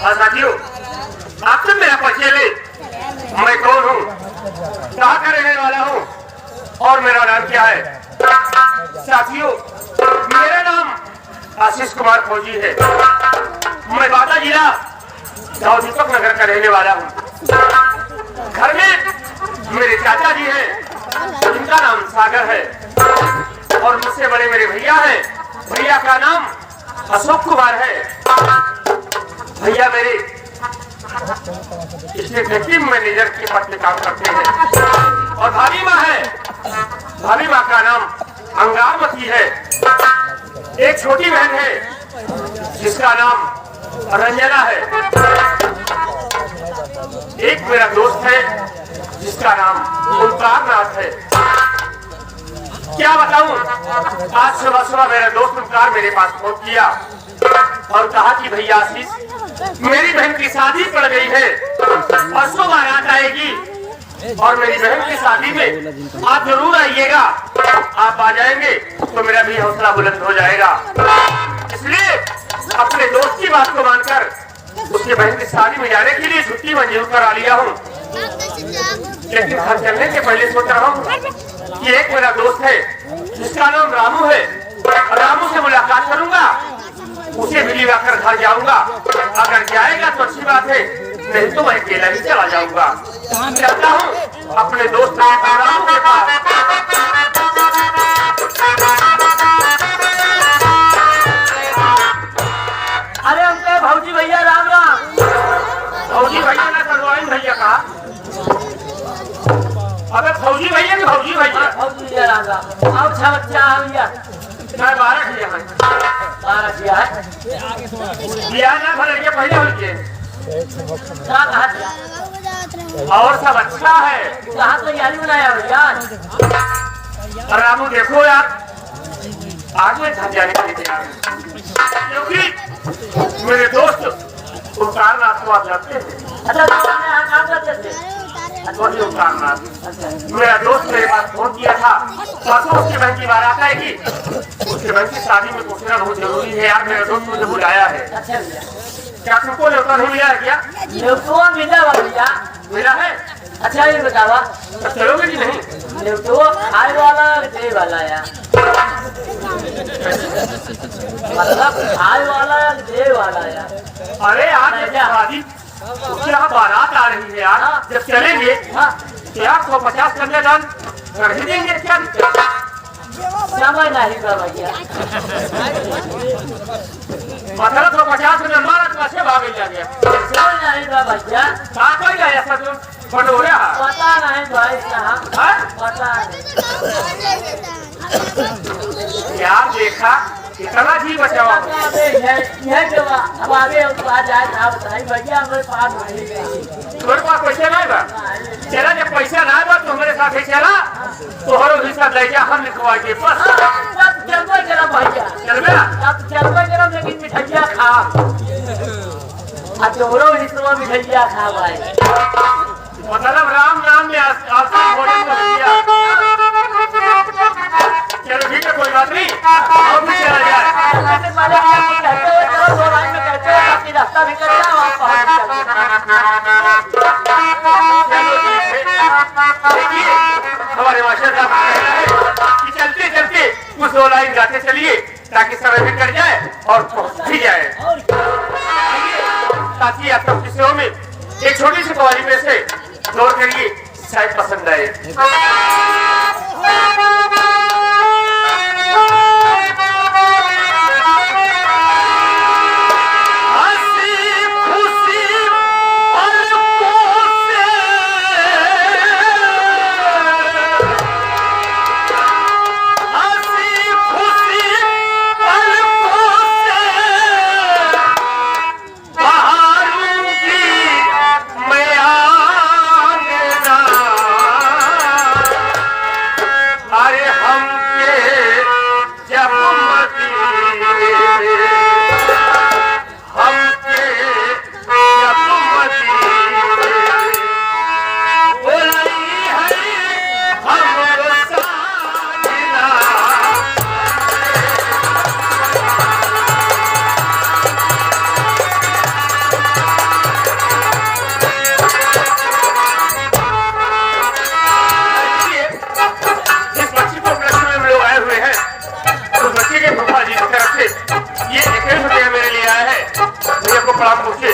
हाँ साथियों, आपसे मेरा परिचय ले। मैं कौन हूँ, कहाँ का रहने वाला हूँ और मेरा नाम क्या है। साथियों, मेरा नाम आशीष कुमार फौजी है। मैं बांदा जिला गांव दीपक नगर का रहने वाला हूँ। घर में मेरे चाचा जी हैं, उनका नाम सागर है और मुझसे बड़े मेरे भैया हैं। भैया का नाम अशोक कुमार है। भैया मेरे एग्जीक्यूटिव मैनेजर के पद पे काम करते हैं और भाभी माँ है। भाभी माँ का नाम अंगारमती है। एक छोटी बहन है जिसका नाम रंजना है। एक मेरा दोस्त है जिसका नाम ओंकार नाथ है। क्या बताऊं, आज सुबह सुबह मेरा दोस्त ओंकार मेरे पास फोन किया और कहा कि भैया आशीष, मेरी बहन की शादी पड़ गई है, परसों बारात आएगी और मेरी बहन की शादी में आप जरूर आइएगा। आप आ जाएंगे तो मेरा भी हौसला बुलंद हो जाएगा। इसलिए अपने दोस्त की बात को मानकर उसकी बहन की शादी में जाने के लिए छुट्टी मंजूर करा लिया हूँ। लेकिन घर चलने के पहले सोच रहा हूँ कि एक मेरा दोस्त है जिसका नाम रामू है। रामू से मुलाकात करूंगा, उसे भी लिवाकर घर जाऊंगा। अगर जाएगा तो अच्छी बात है, नहीं तो मैं अकेला ही चला जाऊंगा। चलता हूँ अपने दोस्त रामू के पास। अरे हमको भौजी भैया राम राम। भौजी भैया ने सरवाइन भैया कहा। अबे फौजी भैया की भौजी भैया। भौजी भैया राम राम। आओ अच्छा बच्चा आ भैया। मैं 12 किया है। 12 किया है। किया ना भले के पहले हो गए। कहाँ कहाँ किया? और सब अच्छा है। कहाँ तैयारी बनाया भैया? रामू देखो यार, आज मैं घर जाने के लिए तैयार हूँ क्योंकि मेरे दोस्त ओंकार नाथ को आप जानते हैं। अच्छा यहाँ काम करते थे? वही ओंकार नाथ मेरा दोस्त मेरे पास फोन किया था। परसों उसकी बहन की बारात आएगी, उसकी बहन की शादी में पूछना बहुत जरूरी है यार। मेरा दोस्त मुझे बुलाया है। अच्छा भैया, क्या तुमको न्योता नहीं मिला है क्या? न्योता मिला हुआ भैया। मिला है? अच्छा ये बतावा, तो चलोगे कि नहीं? न्योता खाए वाला दे वाला यार, मतलब खाए वाला दे वाला यार। अरे यार जब शादी क्या बारात आ रही है यार, जब चलेंगे क्या 150 कन्यादान कर ही देंगे। क्या समझ नहीं कर भैया, मतलब 150 में हमारा कैसे भाग गया? समझ नहीं कर भैया। कहाँ कोई गया ऐसा तुम बंडोरा? पता नहीं भाई साहब, पता यार देखा कितना जी बचावा। यह जो हमारे आ जाए था बताइए भैया, हमारे पास नहीं गई। तुम्हारे पास पैसा नहीं बा? चला जब पैसा ना बा तो हमारे साथ ही चला, तो हर हिस्सा ले जा, हम लिखवा के बस चलबो जरा भैया, चलबे अब चलबो जरा, लेकिन मिठाइया खा तोरो हिस्सा मिठाइया खा भाई। मतलब राम नाम में आसान होने को दिया। चलो ठीक है, कोई बात नहीं, हम भी चला जाए। रास्ता निकल जाओ, आप देखिए हमारे मास्टर साहब कि चलते चलते कुछ 2 लाइन गाते चलिए ताकि समय भी कट जाए और पहुंच भी जाए। ताकि आप सब किस्सों में एक छोटी सी कवाली में से गौर करिए, शायद पसंद आए। ये मेरे लिए आया है, भैया को प्रणाम पूछिए।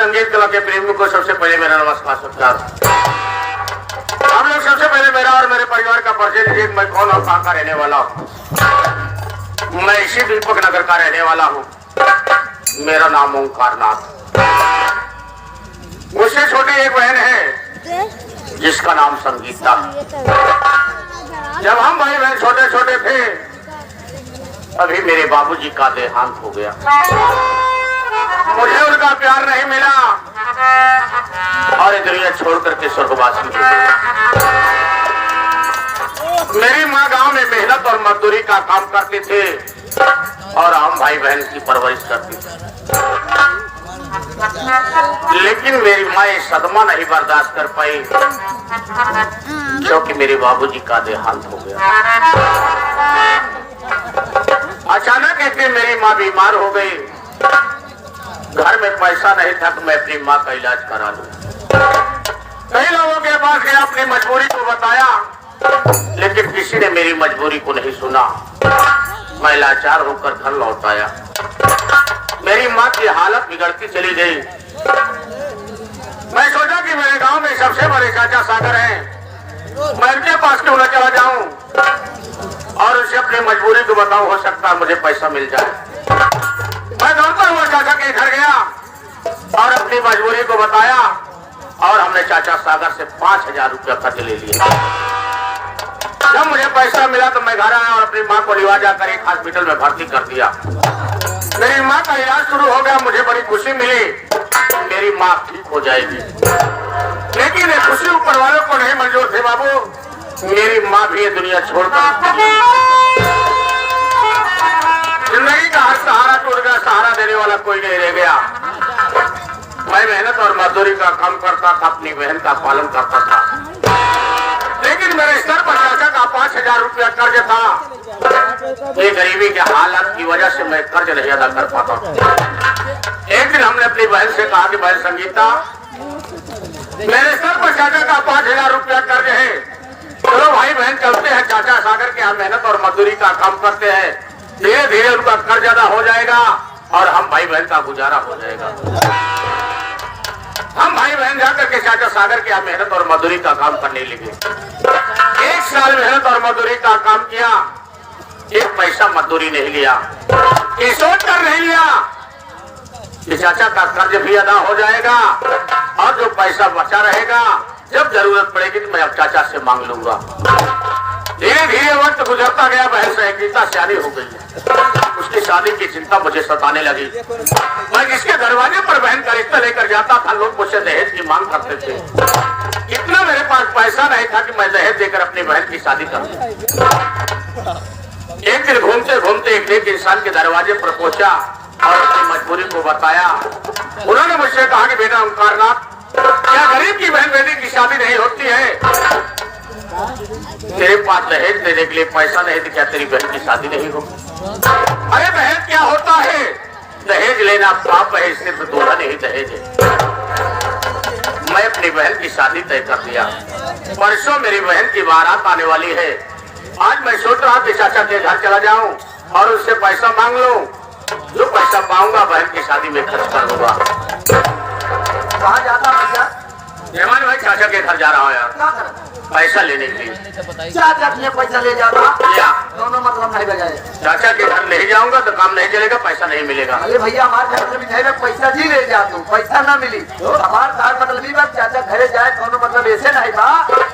संगीत कला के प्रेमियों को सबसे पहले मेरा नमस्कार सत्कार। हम लोग सबसे पहले मेरा और मेरे परिवार का परिचय लीजिए। मैं कौन और कहाँ का रहने वाला हूँ। मैं इसी दीपक नगर का रहने वाला हूँ। मेरा नाम ओंकार नाथ। मुझसे छोटी एक बहन है जिसका नाम संगीता। जब हम भाई बहन छोटे छोटे थे अभी मेरे बाबूजी का देहांत हो गया। मुझे उनका प्यार नहीं मिला और ये दुनिया छोड़ करके स्वर्गवासी हो गई। मेरी माँ गांव में मेहनत और मजदूरी का काम करते थे और हम भाई बहन की परवरिश करते थे, लेकिन मेरी माँ ये सदमा नहीं बर्दाश्त कर पाई क्योंकि मेरे बाबूजी का देहांत हो गया। अचानक एक दिन मेरी माँ बीमार हो गई। घर में पैसा नहीं था तो मैं अपनी माँ का इलाज करा लूं। कई लोगों के पास गया, अपनी मजबूरी को बताया, लेकिन किसी ने मेरी मजबूरी को नहीं सुना। मैं लाचार होकर घर लौट आया। मेरी माँ की हालत बिगड़ती चली गई। मैं सोचा कि मेरे गांव में सबसे बड़े चाचा सागर हैं, मैं उनके पास क्यों न चला जाऊं और उसे अपनी मजबूरी को बताऊं, हो सकता है मुझे पैसा मिल जाए। मैं दौड़ता हुआ चाचा के घर गया और अपनी मजबूरी को बताया और हमने चाचा सागर से 5,000 रुपया कर्ज ले लिया। जब मुझे पैसा मिला तो मैं घर आया और अपनी माँ को लिवा जाकर एक हॉस्पिटल में भर्ती कर दिया। मेरी माँ का इलाज शुरू हो गया। मुझे बड़ी खुशी मिली, मेरी माँ ठीक हो जाएगी, लेकिन ये खुशी ऊपर वालों को नहीं मंजूर थे बाबू। मेरी माँ भी ये दुनिया छोड़कर जिंदगी का हर सहारा टूट गया, सहारा देने वाला कोई नहीं रह गया। मैं मेहनत और मजदूरी का काम करता था, अपनी बहन का पालन करता था, लेकिन मेरे स्तर पर चाचा का 5,000 रुपया कर्ज था। ये गरीबी के हालात की वजह से मैं कर्ज नहीं अदा कर पाता। एक दिन हमने अपनी बहन से कहा कि बहन संगीता, मेरे स्तर पर चाचा का 5,000 रुपया कर्ज है, चलो भाई बहन चलते हैं चाचा सागर के यहाँ मेहनत और मजदूरी का काम करते हैं, धीरे धीरे उनका कर्ज अदा हो जाएगा और हम भाई बहन का गुजारा हो जाएगा। हम भाई बहन जाकर के चाचा सागर के यहाँ मेहनत और मजदूरी का काम करने लगे। 1 साल मेहनत और मजदूरी का काम किया, एक पैसा मजदूरी नहीं लिया। ये सोच कर नहीं लिया कि चाचा का कर्ज भी अदा हो जाएगा और जो पैसा बचा रहेगा जब जरूरत पड़ेगी तो मैं अब चाचा से मांग लूंगा। धीरे धीरे वक्त गुजरता गया। बहन संगीता सियानी हो गई है, उसकी शादी की चिंता मुझे सताने लगी। मैं जिसके दरवाजे पर बहन का रिश्ता लेकर जाता था, लोग मुझसे दहेज की मांग करते थे। इतना मेरे पास पैसा नहीं था कि मैं दहेज देकर अपनी बहन की शादी कर दूं। एक दिन घूमते घूमते एक इंसान के दरवाजे पर पहुंचा और अपनी मजबूरी को बताया। उन्होंने मुझसे कहा कि बेटा ओंकारनाथ, क्या गरीब की बहन बेटी की शादी नहीं होती है? तेरे पास दहेज देने के लिए पैसा नहीं तो क्या तेरी बहन की शादी नहीं होगी? अरे दहेज क्या होता है? दहेज लेना पाप है, सिर्फ दूल्हा नहीं दहेज है। मैं अपनी बहन की शादी तय कर दिया। परसों मेरी बहन की बारात आने वाली है। आज मैं सोच रहा कि चाचा के घर चला जाऊं और उससे पैसा मांग लूं। जो पैसा पाऊंगा बहन की शादी में खर्च कर दूंगा। कहाँ जाता भैया? मेहमान भाई चाचा के घर जा रहा हूँ यार, पैसा लेने के लिए। चाचा के पैसा ले जाता या दोनों मतलब नहीं बजाए। चाचा के घर नहीं जाऊंगा तो काम नहीं चलेगा, पैसा नहीं मिलेगा। अरे भैया हमारे घर में पैसा जी ले जा, तू पैसा ना मिली हमारे घर मतलब ही बात। चाचा घरे जाए दोनों मतलब ऐसे नहीं बा,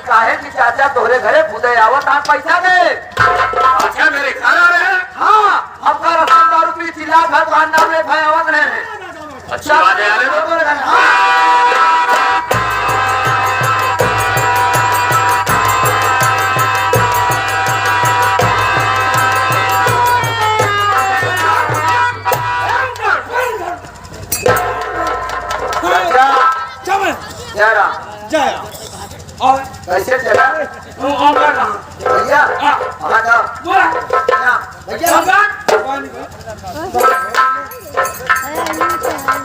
काहे कि चाचा तोहरे घरे खुदे आवत आप पैसा दे। अच्छा मेरे घर आ रहे हैं? हाँ, आपका रसम रुपये चिल्ला घर खाना में भाई आवत रहे हैं। अच्छा बात है यार। जाया और कैसे चला भैया?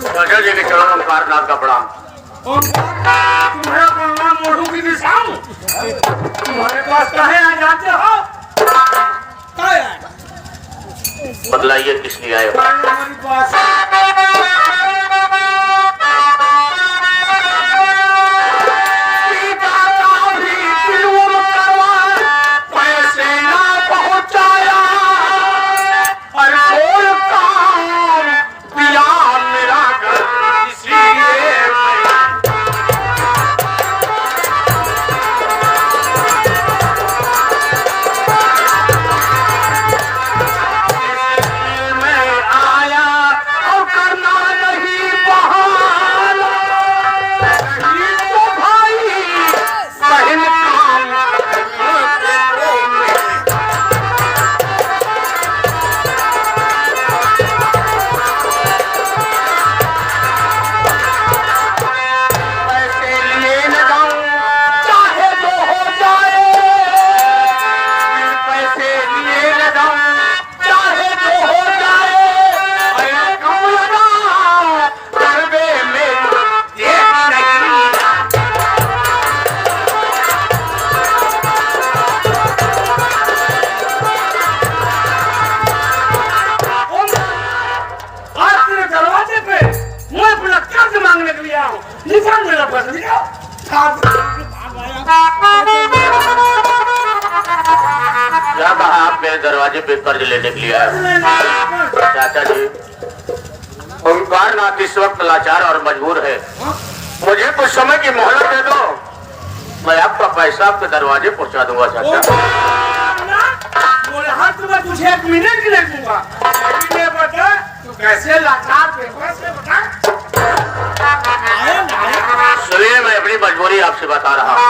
चाचा जी के चरणों में ओंकारनाथ का प्रणाम। तुम्हारा प्रणाम मोढ़ू की निशान तुम्हारे पास कहे आ जाते हो? बदलाइए किस लिए आए हो? हमारे पास मेरे दरवाजे पे कर्ज लेने के लिए आया। चाचा जी, ओंकार नाथ इस वक्त लाचार और मजबूर है, मुझे कुछ समय की मोहलत दे दो, मैं आपका पैसा आपके दरवाजे पहुंचा दूंगा। चाचा मैं तुझे 1 मिनट के लिए दूंगा, लेकिन ये बता तू कैसे लाचार पेपर से बता। सुनिए, मैं अपनी मजबूरी आपसे बता रहा हूँ।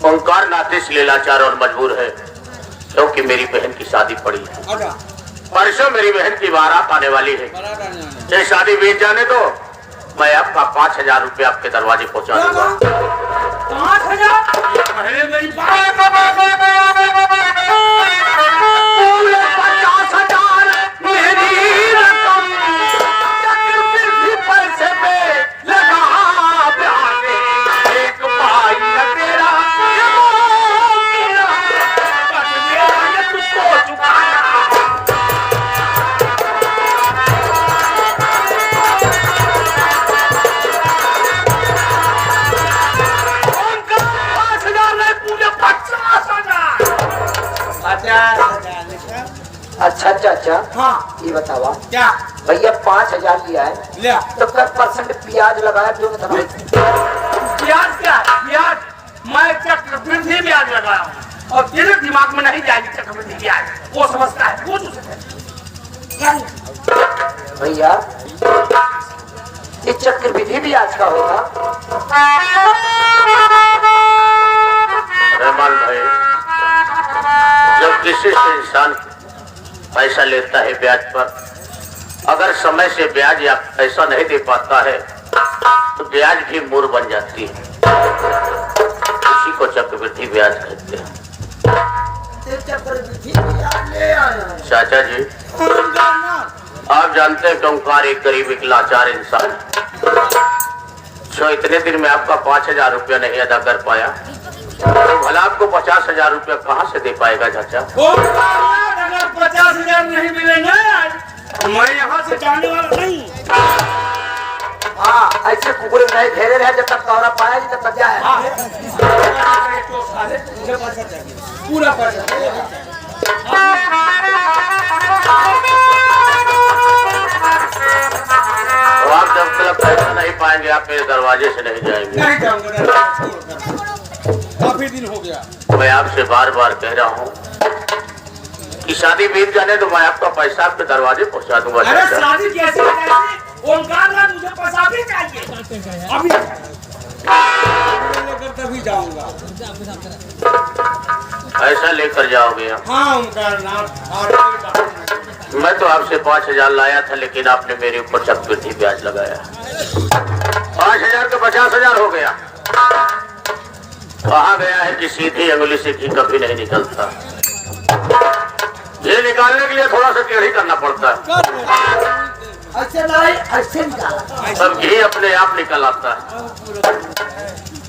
ओंकार नाथ इसलिए लाचार और मजबूर है क्योंकि मेरी बहन की शादी पड़ी है। परसों मेरी बहन की बारात आने वाली है। ये शादी बीत जाने दो, मैं आपका 5,000 रुपये आपके दरवाजे पहुंचा दूंगा। 5,000? मेरी बात 50,000 मेरी रकम चक्रवृद्धि पैसे पे लगा प्यारे, एक भाई न तेरा ये तुझको चुकाना। अच्छा चाचा, हाँ ये बतावा क्या भैया 5,000 लिया है लिया तो कर % प्याज लगाया क्यों नहीं? प्याज क्या प्याज मैं चक्रवृद्धि ब्याज लगाया हूँ और तेरे दिमाग में नहीं जाएगी चक्रवृद्धि ब्याज, वो समझता है वो भैया ये चक्रवृद्धि ब्याज का होगा? रहमान भाई, जब किसी से इंसान पैसा लेता है ब्याज पर, अगर समय से ब्याज या पैसा नहीं दे पाता है तो ब्याज भी मूर बन जाती है। इसी को चक्रवृद्धि ब्याज कहते हैं। चाचा जी, आप जानते हैं कि ओंकार एक गरीब एक लाचार इंसान जो इतने दिन में आपका 5,000 रुपया नहीं अदा कर पाया, तो भला आपको 50,000 रुपया कहाँ से दे पाएगा चाचा? अगर 50,000 नहीं मिलेंगे तो मैं यहाँ से जाने वाला नहीं। हाँ, ऐसे कुकुरे नहीं घेरे रहे जब तक कौरा पाया तब तक जाए। तो साले मुझे पैसा चाहिए, पूरा पैसा चाहिए। तो आप जब तक पैसा नहीं पाएंगे आप मेरे दरवाजे से नहीं जाएंगे। नहीं जाऊंगा, काफी दिन हो गया। मैं आपसे बार बार कह रहा हूँ कि शादी बीत जाने तो मैं आपका पैसा आपके दरवाजे पहुँचा दूंगा। अरे शादी कैसे ओमकार नाथ मुझे पैसा भी चाहिए अभी लेकर तभी जाऊंगा। ऐसा लेकर जाओगे आप? हाँ ओमकार नाथ। मैं तो आपसे 5,000 लाया था, लेकिन आपने मेरे ऊपर चक्रवृद्धि ब्याज लगाया। 5,000 का 50,000 हो गया। कहा गया है कि सीधी अंगुली से घी कभी नहीं निकलता। ये निकालने के लिए थोड़ा सा टेढ़ी करना पड़ता है। ऐसे नहीं, ऐसे निकाला। सब घी अपने आप निकल आता है।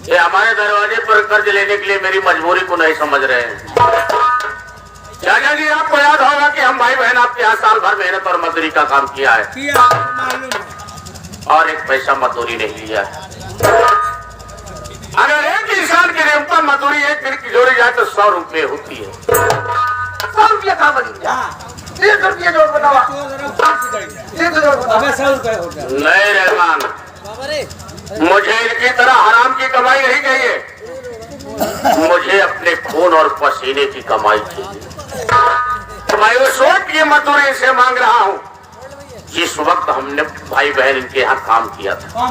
ये हमारे दरवाजे पर कर्ज लेने के लिए मेरी मजबूरी को नहीं समझ रहे हैं। चाचा जी, आपको याद होगा कि हम भाई बहन आपके यहाँ साल भर मेहनत और मजदूरी का काम किया है मालूम है। और एक पैसा मजदूरी नहीं लिया है। अगर एक इंसान की न्यूनतम मजदूरी एक दिन की जोड़ी जाए तो 100 रुपये होती है। 100 रुपया कहाँ बनी? 100 रुपया जोड़ बतावा। 100 जोड़ बतावा। 100 रुपए हो गया। नहीं रहमान, मुझे इनकी तरह हराम की कमाई नहीं चाहिए। मुझे अपने खून और पसीने की कमाई चाहिए। मैं उस वक्त की मजदूरी से मांग रहा हूँ जिस वक्त हमने भाई बहन इनके यहाँ काम किया था।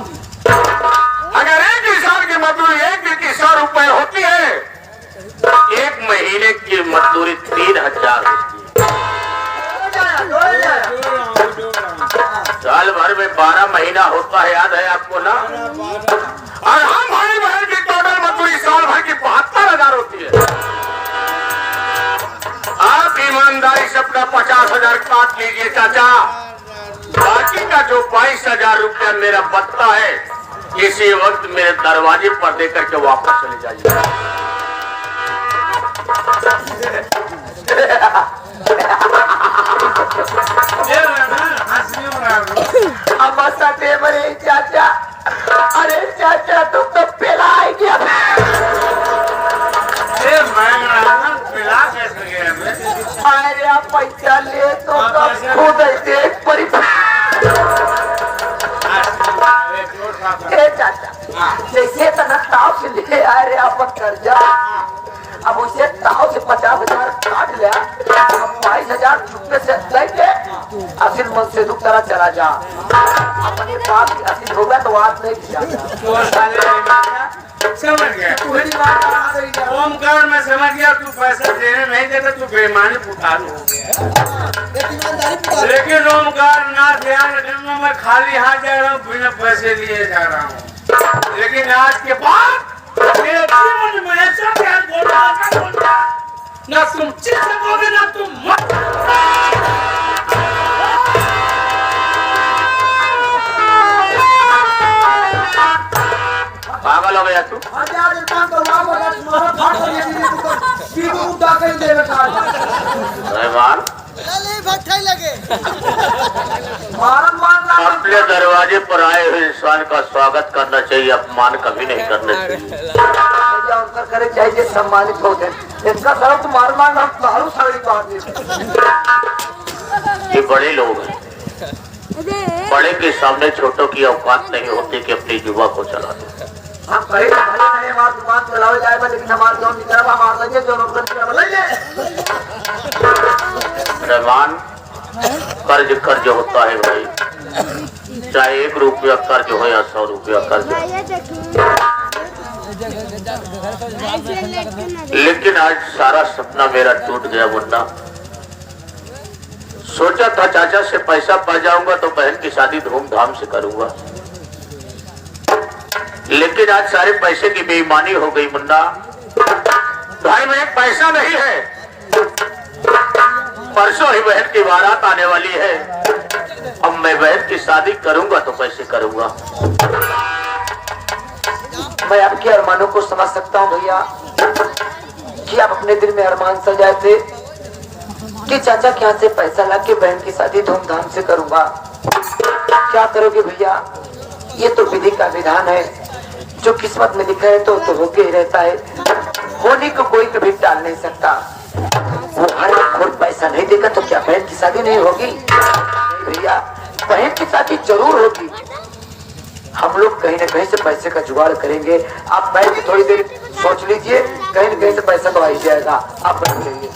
अगर एक इंसान की मजदूरी एक दिन की 100 रुपए होती है, एक महीने की मजदूरी 3,000 होती है। साल भर में 12 महीना होता है, याद है आपको ना? और हम भाई बहन की टोटल मजदूरी साल भर की 72,000 होती है। आप ईमानदारी से अपना 50,000 काट लीजिए चाचा। बाकी का जो 22,000 रुपया मेरा बचता है, इसी वक्त मेरे दरवाजे पर देकर के वापस चले जाइए। अब सटे बड़े चाचा। अरे चाचा, तुम तो पिला गया। अरे आप पैसा ले तो खुद देख परी। चाचा जैसे तना ताव से ले आए रे आप कर्जा, अब उसे ताव से 50,000 काट लिया। 22,000 चुपके से लेके असिल मन से दुख तरह चला जा। अपनी बात की असिल होगा तो बात नहीं किया। समझ गया ओमकार, मैं समझ गया तू पैसा देने नहीं देता, तू बेईमानी पुतारू हो गया। लेकिन ओमकार ना ध्यान रखना, मैं खाली हाथ जा रहा हूँ, बिना पैसे लिए जा रहा हूँ। लेकिन आज के बाद मेरे जीवन में ऐसा ध्यान बोलना ना तुम चित सकोगे ना तुम मत। पागल हो गया तू? रहमान, अपने दरवाजे पर आए हुए इंसान का स्वागत करना चाहिए, अपमान कभी नहीं करना चाहिए। उनका करे चाहिए सम्मानित होते। इनका तरफ तो मार मार हम दारू साड़ी बांध देते। ये बड़े लोग हैं, बड़े के सामने छोटों की औकात नहीं होती कि अपनी जुबा को चला दे। हम कहीं भले नहीं हमारी दुकान चलाओ जाएगा, लेकिन हमारे जो निकला हमार लगे जो नौकर रहमान, कर्ज होता है भाई, चाहे 1 रुपया कर्ज हो या 100 रुपया कर्ज हो। लेकिन आज सारा सपना मेरा टूट गया मुन्ना। सोचा था चाचा से पैसा पा जाऊंगा तो बहन की शादी धूमधाम से करूंगा, लेकिन आज सारे पैसे की बेईमानी हो गई मुन्ना। भाई में एक पैसा नहीं है। परसों ही बहन की बारात आने वाली है। अब मैं बहन की शादी करूंगा तो कैसे करूंगा? मैं आपके अरमानों को समझ सकता हूँ भैया, कि आप अपने दिल में अरमान सजाए थे कि चाचा के यहाँ से पैसा लाके बहन की शादी धूमधाम से करूंगा। क्या करोगे भैया, ये तो विधि का विधान है। जो किस्मत में लिखा है तो होके ही रहता है। होने को कोई कभी टाल नहीं सकता। वो हर खुद पैसा नहीं देगा तो क्या बहन की शादी नहीं होगी? भैया, बहन की शादी जरूर होगी। हम लोग कहीं न कहीं से पैसे का जुगाड़ करेंगे। आप बैठ के थोड़ी देर सोच लीजिए, कहीं न कहीं से पैसा तो आ ही जाएगा। आप बैठ लीजिए।